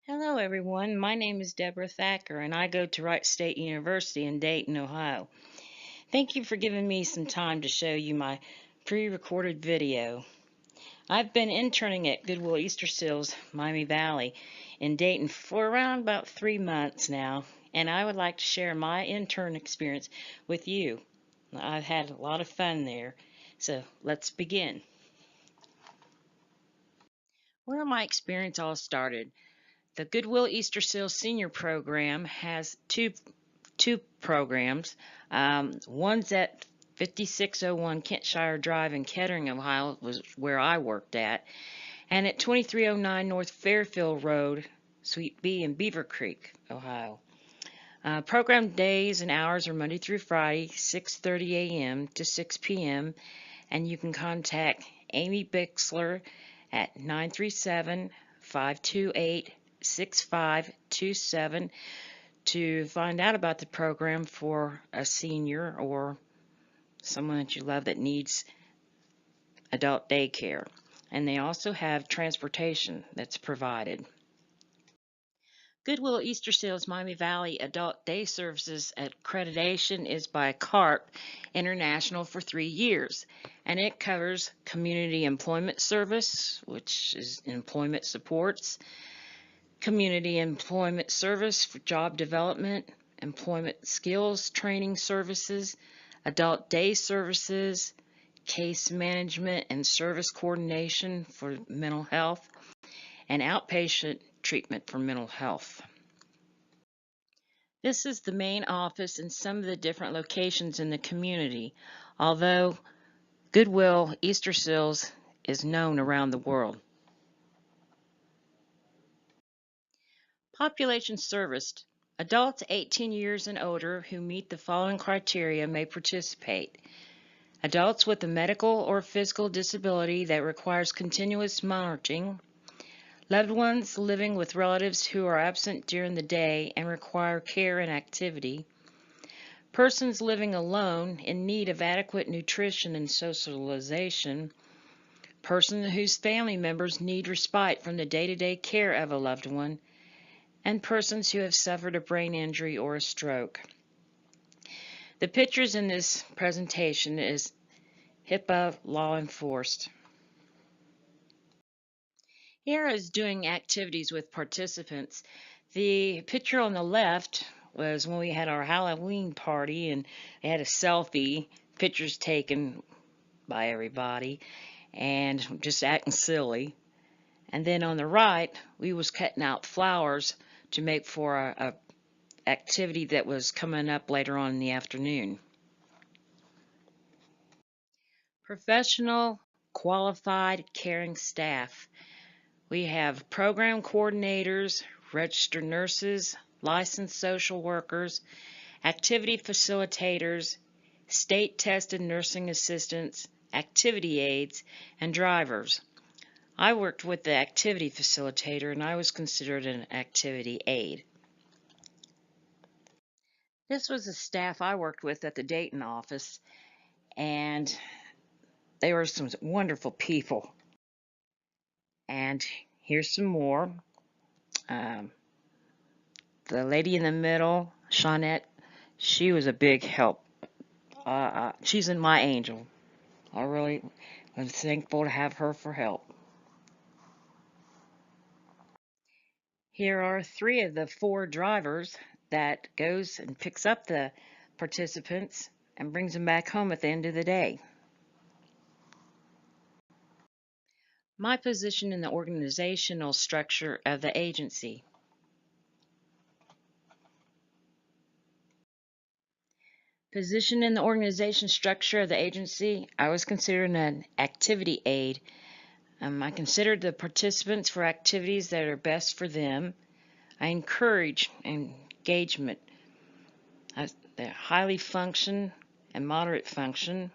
Hello, everyone. My name is Deborah Thacker, and I go to Wright State University in Dayton, Ohio. Thank you for giving me some time to show you my pre-recorded video. I've been interning at Goodwill Easter Seals, Miami Valley in Dayton for around about 3 months now, and I would like to share my intern experience with you. I've had a lot of fun there, so let's begin. Where my experience all started. The Goodwill Easter Seals Senior Program has two programs. One's at 5601 Kentshire Drive in Kettering, Ohio, was where I worked at, and at 2309 North Fairfield Road, Suite B in Beaver Creek, Ohio. Program days and hours are Monday through Friday, 6:30 a.m. to 6 p.m., and you can contact Amy Bixler at 937-528-6527 to find out about the program for a senior or someone that you love that needs adult daycare. And they also have transportation that's provided. Goodwill Easter Seals Miami Valley Adult Day Services accreditation is by CARP International for 3 years, and it covers community employment service, which is employment supports, community employment service for job development, employment skills training services, adult day services, case management and service coordination for mental health, and outpatient treatment for mental health. This is the main office and some of the different locations in the community, although Goodwill Easter Seals is known around the world. Population serviced. Adults 18 years and older who meet the following criteria may participate. Adults with a medical or physical disability that requires continuous monitoring. Loved ones living with relatives who are absent during the day and require care and activity. Persons living alone in need of adequate nutrition and socialization. Persons whose family members need respite from the day-to-day care of a loved one. And persons who have suffered a brain injury or a stroke. The pictures in this presentation is HIPAA law enforced. Here is doing activities with participants. The picture on the left was when we had our Halloween party and we had a selfie, pictures taken by everybody and just acting silly. And then on the right, we was cutting out flowers to make for a activity that was coming up later on in the afternoon. Professional, qualified, caring staff. We have program coordinators, registered nurses, licensed social workers, activity facilitators, state-tested nursing assistants, activity aides, and drivers. I worked with the activity facilitator and I was considered an activity aide. This was the staff I worked with at the Dayton office, and they were some wonderful people. And here's some more. The lady in the middle, Shawnette, she was a big help. She's in my angel. I really am thankful to have her for help. Here are 3 of the 4 drivers that goes and picks up the participants and brings them back home at the end of the day. My position in the organizational structure of the agency. Position in the organization structure of the agency, I was considered an activity aide. I considered the participants for activities that are best for them. I encourage engagement. The highly function and moderate function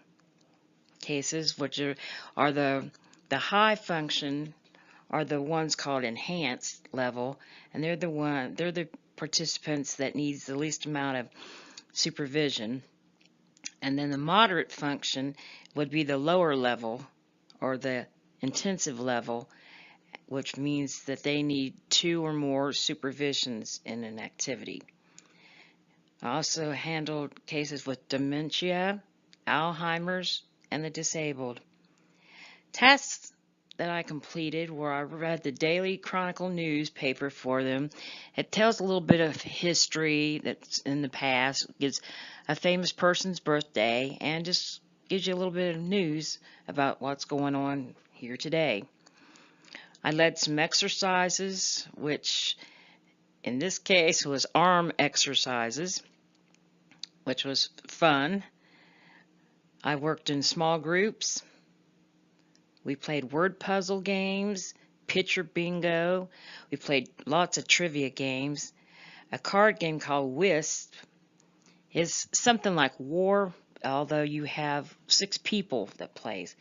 cases, which are the high function, are the ones called enhanced level, and they're the participants that needs the least amount of supervision. And then the moderate function would be the lower level or the intensive level, which means that they need 2 or more supervisions in an activity. I also handled cases with dementia, Alzheimer's, and the disabled. Tasks that I completed were I read the Daily Chronicle newspaper for them. It tells a little bit of history that's in the past, gives a famous person's birthday, and just gives you a little bit of news about what's going on here today. I led some exercises, which in this case was arm exercises, which was fun. I worked in small groups. We played word puzzle games, picture bingo. We played lots of trivia games. A card game called Wisp is something like War, although you have 6 people that plays.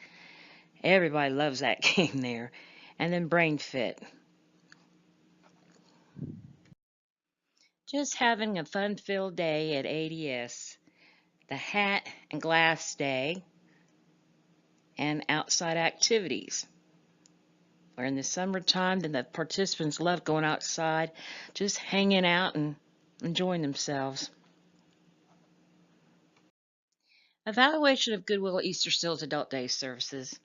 Everybody loves that game there. And then Brain Fit. Just having a fun-filled day at ADS. The Hat and Glass Day, and outside activities. Where in the summertime, then the participants love going outside, just hanging out and enjoying themselves. Evaluation of Goodwill Easter Seals Adult Day Services.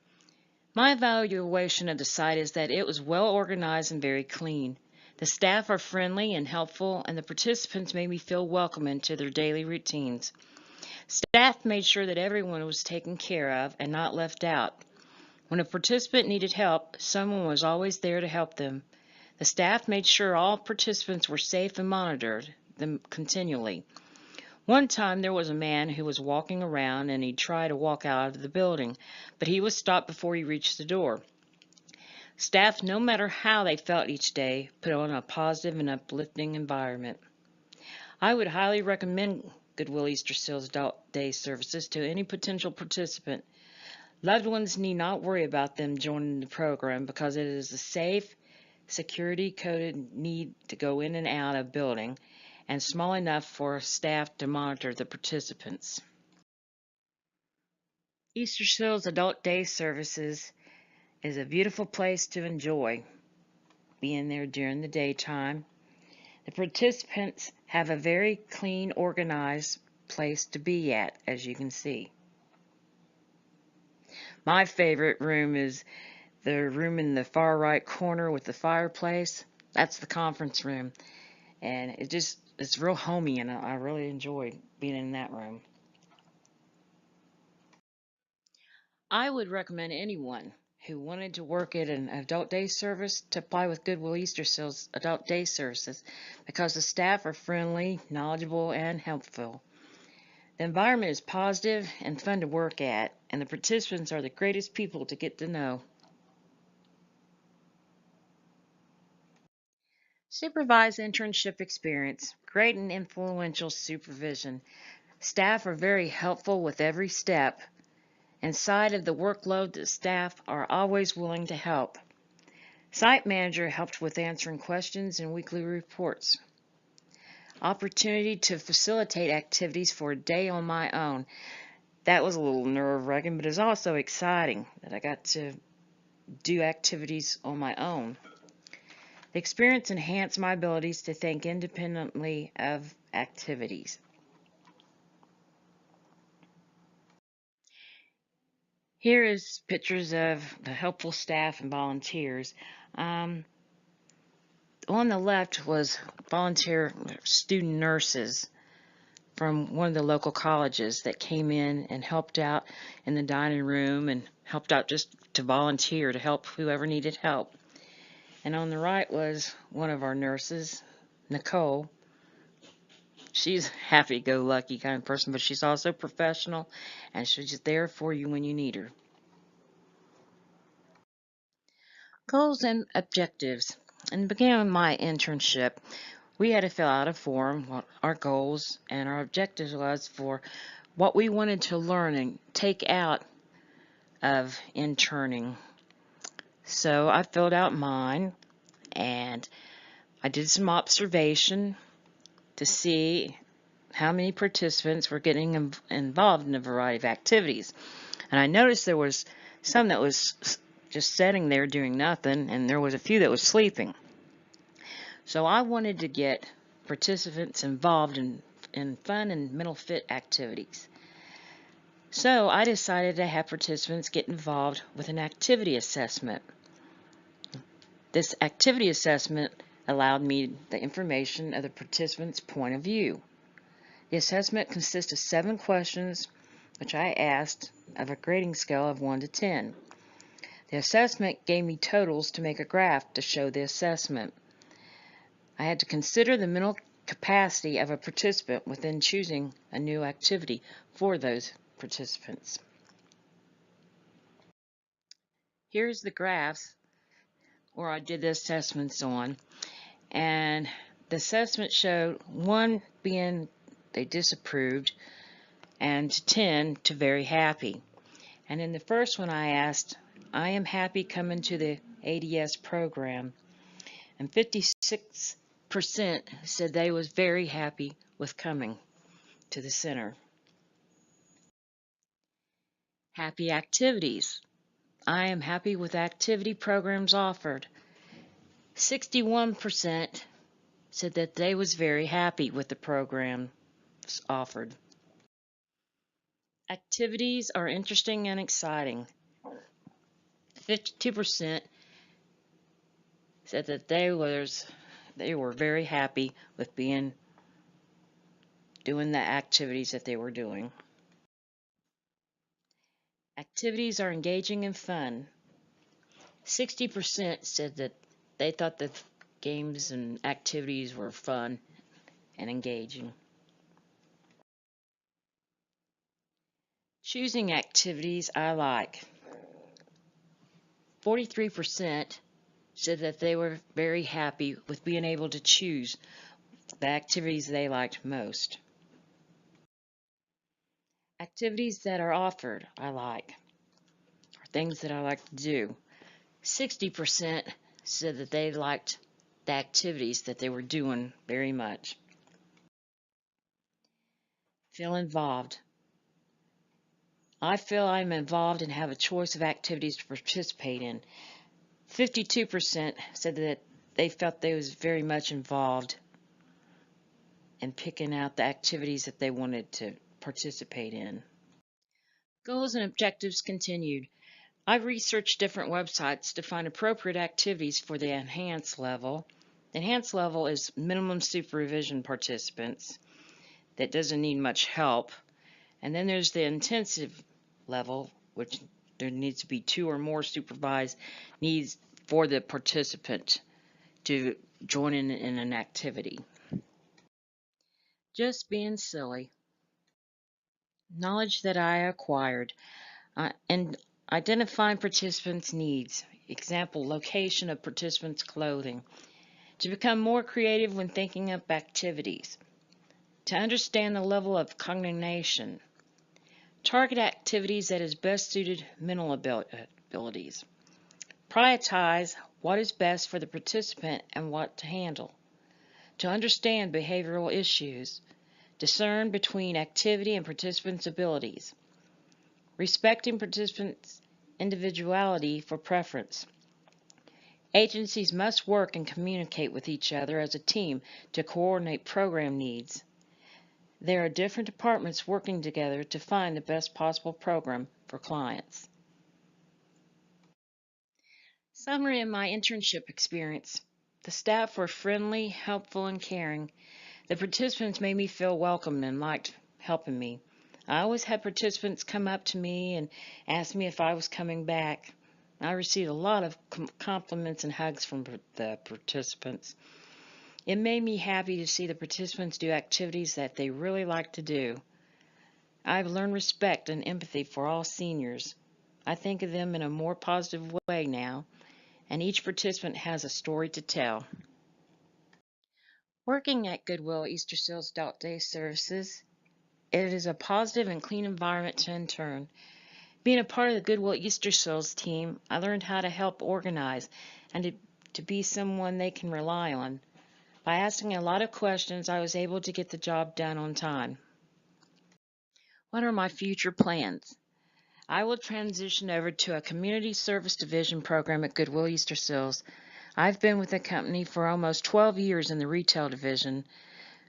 My evaluation of the site is that it was well organized and very clean. The staff are friendly and helpful, and the participants made me feel welcome into their daily routines. Staff made sure that everyone was taken care of and not left out. When a participant needed help, someone was always there to help them. The staff made sure all participants were safe and monitored them continually. One time there was a man who was walking around and he tried to walk out of the building, but he was stopped before he reached the door. Staff, no matter how they felt each day, put on a positive and uplifting environment. I would highly recommend Goodwill Easter Seals Adult Day Services to any potential participant. Loved ones need not worry about them joining the program because it is a safe, security-coded need to go in and out of building and small enough for staff to monitor the participants. Easter Seals Adult Day Services is a beautiful place to enjoy being there during the daytime. The participants have a very clean, organized place to be at, as you can see. My favorite room is the room in the far right corner with the fireplace. That's the conference room. And it's real homey, and I really enjoyed being in that room. I would recommend anyone who wanted to work at an adult day service to apply with Goodwill Easter Seals Adult Day Services because the staff are friendly, knowledgeable, and helpful. The environment is positive and fun to work at, and the participants are the greatest people to get to know. Supervised internship experience, great and influential supervision. Staff are very helpful with every step. Inside of the workload, the staff are always willing to help. Site manager helped with answering questions and weekly reports. Opportunity to facilitate activities for a day on my own. That was a little nerve-wracking, but it was also exciting that I got to do activities on my own. The experience enhanced my abilities to think independently of activities. Here is pictures of the helpful staff and volunteers. On the left was volunteer student nurses from one of the local colleges that came in and helped out in the dining room and helped out just to volunteer to help whoever needed help. And on the right was one of our nurses, Nicole. She's a happy-go-lucky kind of person, but she's also professional, and she's just there for you when you need her. Goals and objectives. In the beginning of my internship, we had to fill out a form, what our goals and our objectives was for what we wanted to learn and take out of interning. So I filled out mine, and I did some observation to see how many participants were getting involved in a variety of activities. And I noticed there was some that was just sitting there doing nothing, and there was a few that was sleeping. So I wanted to get participants involved in fun and mental fit activities. So I decided to have participants get involved with an activity assessment. This activity assessment allowed me the information of the participant's point of view. The assessment consists of 7 questions, which I asked of a grading scale of 1 to 10. The assessment gave me totals to make a graph to show the assessment. I had to consider the mental capacity of a participant within choosing a new activity for those participants. Here's the graphs where I did the assessments on, and the assessment showed 1 being they disapproved and 10 to very happy. And in the first one I asked, I am happy coming to the ADS program, and 56% said they was very happy with coming to the center. Happy activities. I am happy with activity programs offered. 61% said that they was very happy with the programs offered. Activities are interesting and exciting. 52% said that they were very happy with doing the activities that they were doing. Activities are engaging and fun. 60% said that they thought the games and activities were fun and engaging. Choosing activities I like. 43% said that they were very happy with being able to choose the activities they liked most. Activities that are offered I like, or things that I like to do. 60% said that they liked the activities that they were doing very much. Feel involved. I feel I'm involved and have a choice of activities to participate in. 52% said that they felt they was very much involved in picking out the activities that they wanted to participate in. Goals and objectives continued. I researched different websites to find appropriate activities for the enhanced level. The enhanced level is minimum supervision participants that doesn't need much help. And then there's the intensive level, which there needs to be 2 or more supervised needs for the participant to join in an activity. Just being silly. Knowledge that I acquired. And identifying participants' needs. Example, location of participants' clothing. To become more creative when thinking up activities. To understand the level of cognition. Target activities that is best suited mental abilities. Prioritize what is best for the participant and what to handle. To understand behavioral issues. Discern between activity and participants' abilities. Respecting participants' individuality for preference. Agencies must work and communicate with each other as a team to coordinate program needs. There are different departments working together to find the best possible program for clients. Summary of my internship experience. The staff were friendly, helpful, and caring. The participants made me feel welcome and liked helping me. I always had participants come up to me and ask me if I was coming back. I received a lot of compliments and hugs from the participants. It made me happy to see the participants do activities that they really like to do. I've learned respect and empathy for all seniors. I think of them in a more positive way now, and each participant has a story to tell. Working at Goodwill Easter Seals Adult Day Services, it is a positive and clean environment to intern. Being a part of the Goodwill Easter Seals team, I learned how to help organize and to be someone they can rely on. By asking a lot of questions, I was able to get the job done on time. What are my future plans? I will transition over to a community service division program at Goodwill Easter Seals. I've been with the company for almost 12 years in the retail division.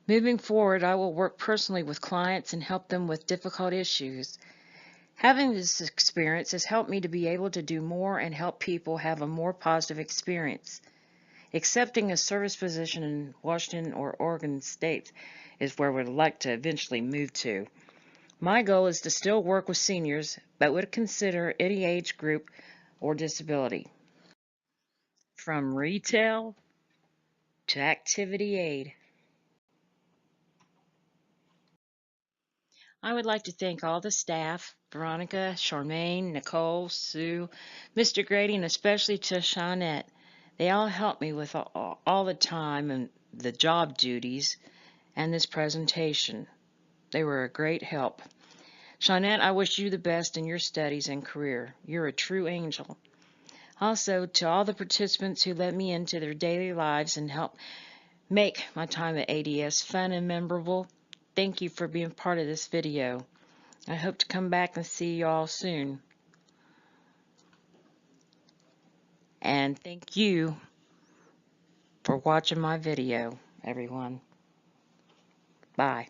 Moving forward, I will work personally with clients and help them with difficult issues. Having this experience has helped me to be able to do more and help people have a more positive experience. Accepting a service position in Washington or Oregon states is where we'd like to eventually move to. My goal is to still work with seniors, but would consider any age group or disability. From retail to activity aid. I would like to thank all the staff, Veronica, Charmaine, Nicole, Sue, Mr. Grady, and especially to Shawnette. They all helped me with all the time and the job duties and this presentation. They were a great help. Shawnette, I wish you the best in your studies and career. You're a true angel. Also, to all the participants who let me into their daily lives and help make my time at ADS fun and memorable, thank you for being part of this video. I hope to come back and see you all soon. And thank you for watching my video, everyone. Bye.